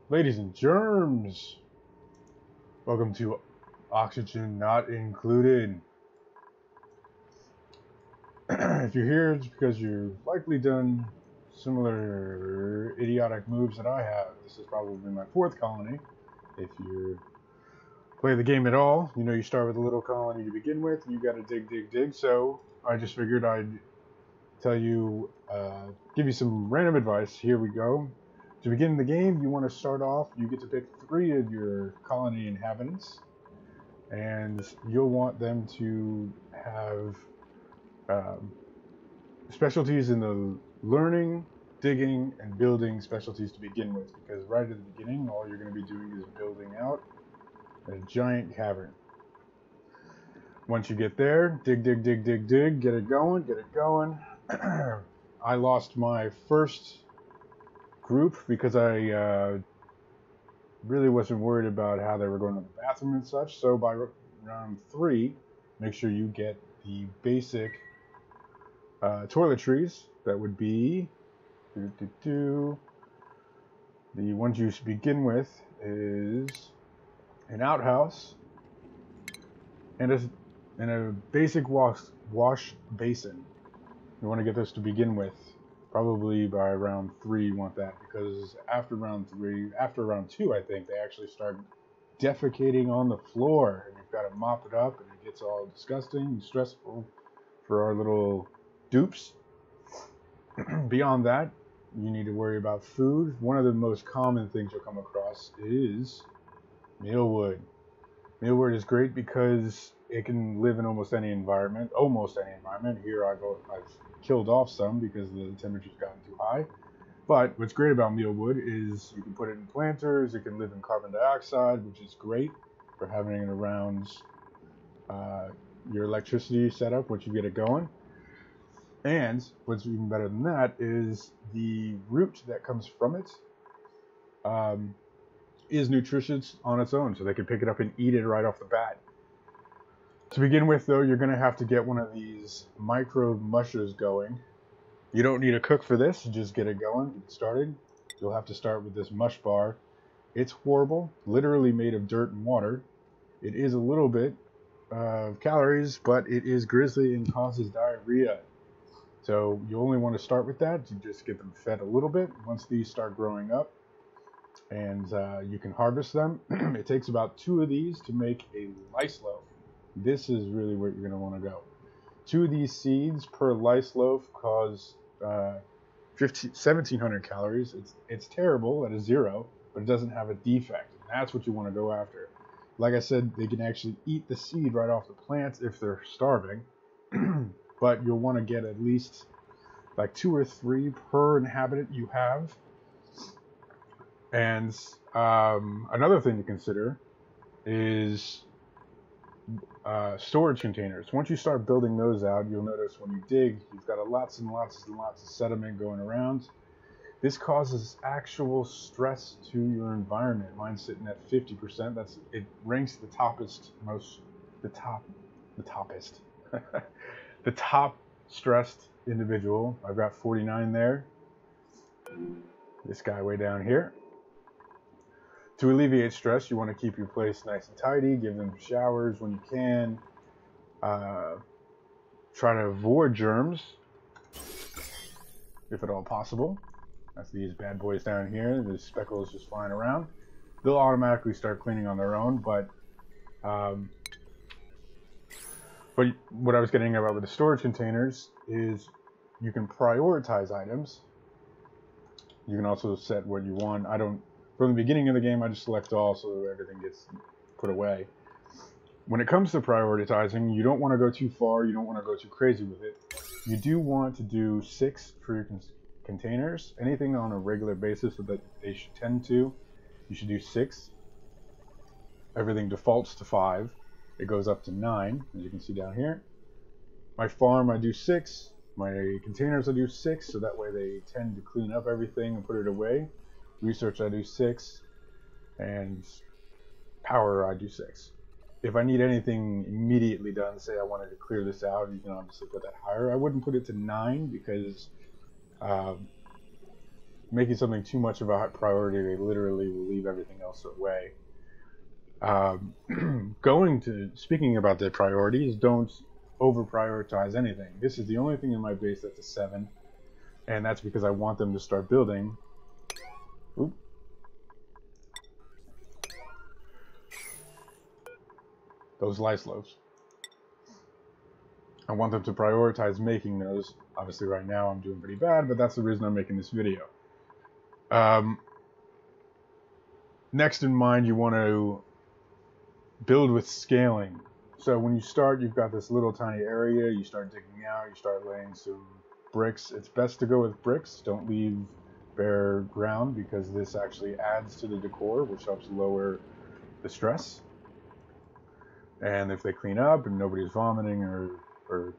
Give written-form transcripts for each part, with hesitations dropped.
Ladies and germs, welcome to Oxygen Not Included. If you're here, it's because you've likely done similar idiotic moves that I have. This is probably my fourth colony. If you play the game at all, you know you start with a little colony to begin with, and you gotta dig. So I just figured I'd tell you, give you some random advice. Here we go. To begin the game, you want to start off, you get to pick 3 of your colony inhabitants, and you'll want them to have specialties in the learning, digging, and building specialties to begin with, because right at the beginning, all you're going to be doing is building out a giant cavern. Once you get there, dig, get it going. I lost my first group because I really wasn't worried about how they were going to the bathroom and such. So by round 3, make sure you get the basic toiletries. That would be the ones you begin with is an outhouse and a basic wash basin. You want to get this to begin with. Probably by round 3 you want that, because after round 2, I think they actually start defecating on the floor, and you've got to mop it up, and it gets all disgusting and stressful for our little dupes. Beyond that, you need to worry about food. One of the most common things you'll come across is mealwood. Mealwood is great because it can live in almost any environment. Here I've killed off some because the temperature's gotten too high. But what's great about mealwood is you can put it in planters, it can live in carbon dioxide, which is great for having it around your electricity setup once you get it going. And what's even better than that is the root that comes from it is nutritious on its own, so they can pick it up and eat it right off the bat. To begin with, though, you're going to have to get one of these micro mushers going. You don't need a cook for this, you just get it going, get started. You'll have to start with this mush bar. It's horrible, literally made of dirt and water. It is a little bit of calories, but it is grisly and causes diarrhea. So you only want to start with that, to just get them fed a little bit. Once these start growing up, and you can harvest them, it takes about 2 of these to make a lice loaf. This is really where you're going to want to go. 2 of these seeds per lice loaf cause 1,700 calories. It's terrible at a 0, but it doesn't have a defect. And that's what you want to go after. Like I said, they can actually eat the seed right off the plant if they're starving. But you'll want to get at least like 2 or 3 per inhabitant you have. And another thing to consider is storage containers. Once you start building those out, you'll notice when you dig, you've got lots and lots of sediment going around. This causes actual stress to your environment. Mine's sitting at 50%. It ranks the the top stressed individual. I've got 49 there. This guy way down here. To alleviate stress, you want to keep your place nice and tidy, give them showers when you can. Try to avoid germs, if at all possible. That's these bad boys down here. The speckles just flying around. They'll automatically start cleaning on their own, but what I was getting about with the storage containers is you can prioritize items. You can also set what you want. From the beginning of the game, I just select all so everything gets put away. When it comes to prioritizing, you don't want to go too far. You don't want to go too crazy with it. You do want to do 6 for your containers. Anything on a regular basis so that they should tend to, you should do 6. Everything defaults to 5. It goes up to 9, as you can see down here. My farm, I do 6. My containers, I do 6, so that way they tend to clean up everything and put it away. Research, I do 6, and power, I do 6. If I need anything immediately done, say I wanted to clear this out, you can obviously put that higher. I wouldn't put it to 9 because making something too much of a priority, they literally will leave everything else away. Speaking about the priorities, don't over prioritize anything. This is the only thing in my base that's a 7, and that's because I want them to start building. Oop. Those lice loaves. I want them to prioritize making those. Obviously right now I'm doing pretty bad, but that's the reason I'm making this video. Next in mind, you want to build with scaling. So when you start, you've got this little tiny area, you start digging out, you start laying some bricks. It's best to go with bricks. Don't leave bare ground, because this actually adds to the decor, which helps lower the stress. And if they clean up and nobody's vomiting or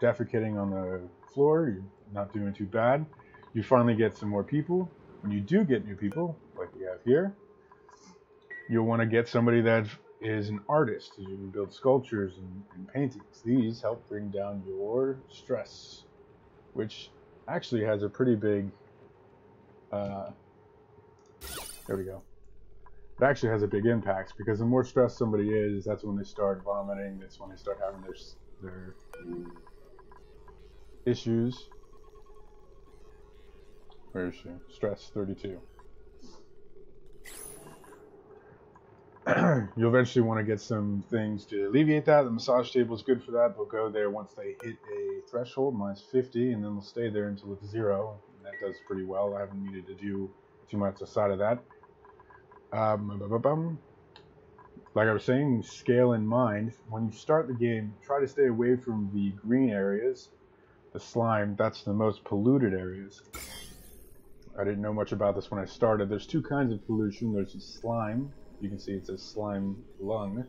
defecating on the floor, you're not doing too bad. You finally get some more people. When you do get new people, like we have here, you'll want to get somebody that is an artist. You can build sculptures and paintings. These help bring down your stress, which actually has a pretty big, there we go. It actually has a big impact, because the more stressed somebody is, that's when they start vomiting, that's when they start having their issues. Where is she? Stress 32. You'll eventually want to get some things to alleviate that. The massage table is good for that. They'll go there once they hit a threshold, minus 50, and then they'll stay there until it's 0. And that does pretty well. I haven't needed to do too much aside of that. Like I was saying, scale in mind. When you start the game, try to stay away from the green areas. The slime, that's the most polluted areas. I didn't know much about this when I started. There's two kinds of pollution. There's the slime. You can see it says slime lung.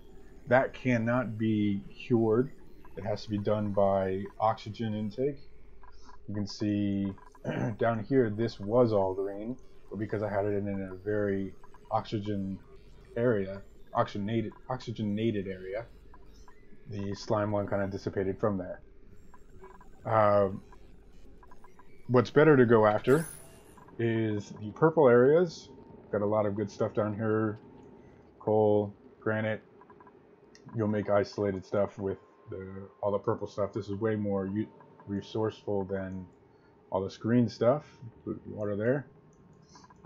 That cannot be cured. It has to be done by oxygen intake. You can see down here, this was all green, but because I had it in a very oxygenated area, the slime lung kind of dissipated from there. What's better to go after is the purple areas. Got a lot of good stuff down here. Coal, granite. You'll make isolated stuff with all the purple stuff. This is way more resourceful than all this green stuff. Put water there.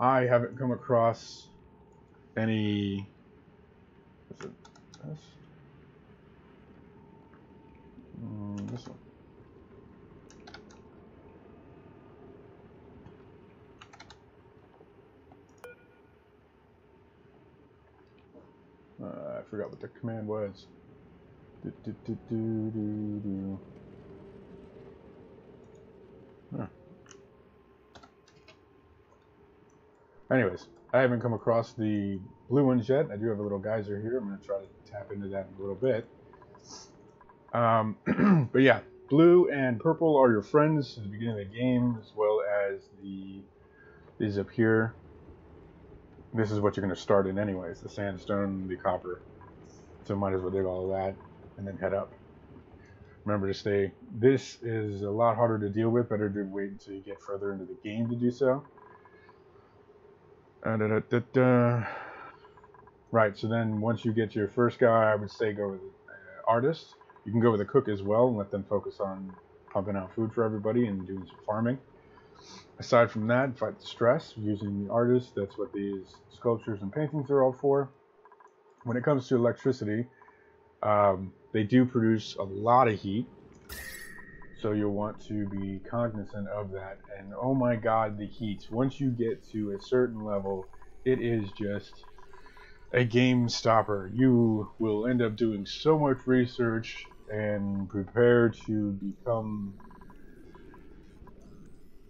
I haven't come across any. Is it this? This one. I forgot what the command was. Huh. Anyways, I haven't come across the blue ones yet. I do have a little geyser here. I'm going to try to tap into that in a little bit. But yeah, blue and purple are your friends at the beginning of the game, as well as these up here. This is what you're going to start in anyways, the sandstone, the copper. So might as well dig all of that and then head up. Remember to stay. This is a lot harder to deal with. Better to wait until you get further into the game to do so. Right, so then once you get your first guy, I would say go with artist. You can go with a cook as well and let them focus on pumping out food for everybody and doing some farming. Aside from that, fight the stress using the artist. That's what these sculptures and paintings are all for. When it comes to electricity, they do produce a lot of heat, so you'll want to be cognizant of that. And oh my god, the heat. Once you get to a certain level, it is just a game stopper. You will end up doing so much research and prepare to become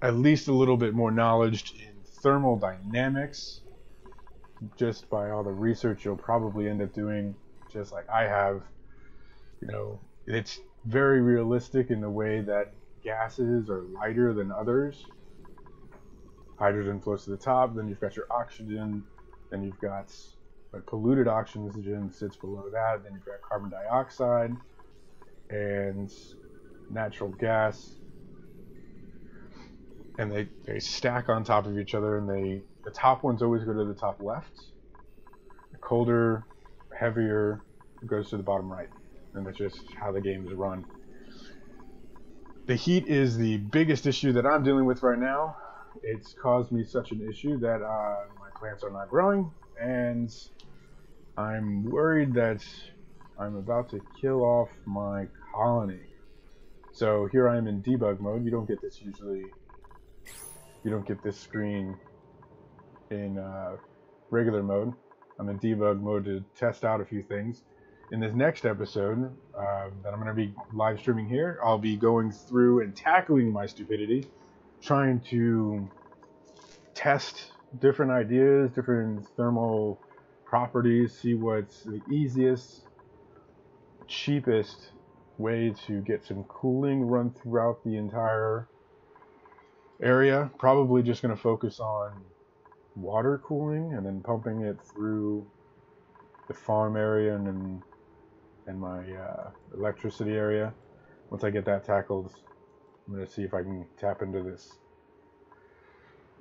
at least a little bit more knowledge in thermal dynamics, just by all the research you'll probably end up doing, just like I have. You know, it's very realistic in the way that gases are lighter than others. Hydrogen floats to the top, then you've got your oxygen, then you've got polluted oxygen sits below that, then you've got carbon dioxide and natural gas. and they stack on top of each other, and the top ones always go to the top left. The colder, heavier goes to the bottom right, and that's just how the game is run. The heat is the biggest issue that I'm dealing with right now. It's caused me such an issue that my plants are not growing, and I'm worried that I'm about to kill off my colony. So here I am in debug mode. You don't get this usually. You don't get this screen in regular mode. I'm in debug mode to test out a few things. In this next episode that I'm going to be live streaming here, I'll be going through and tackling my stupidity, trying to test different ideas, different thermal properties, see what's the easiest, cheapest way to get some cooling run throughout the entire area. Probably just going to focus on water cooling and then pumping it through the farm area and my electricity area. Once I get that tackled, I'm going to see if I can tap into this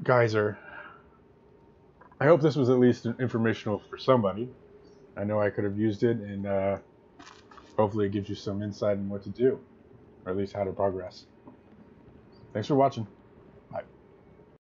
geyser. I hope this was at least informational for somebody. I know I could have used it, and hopefully it gives you some insight on what to do, or at least how to progress. Thanks for watching.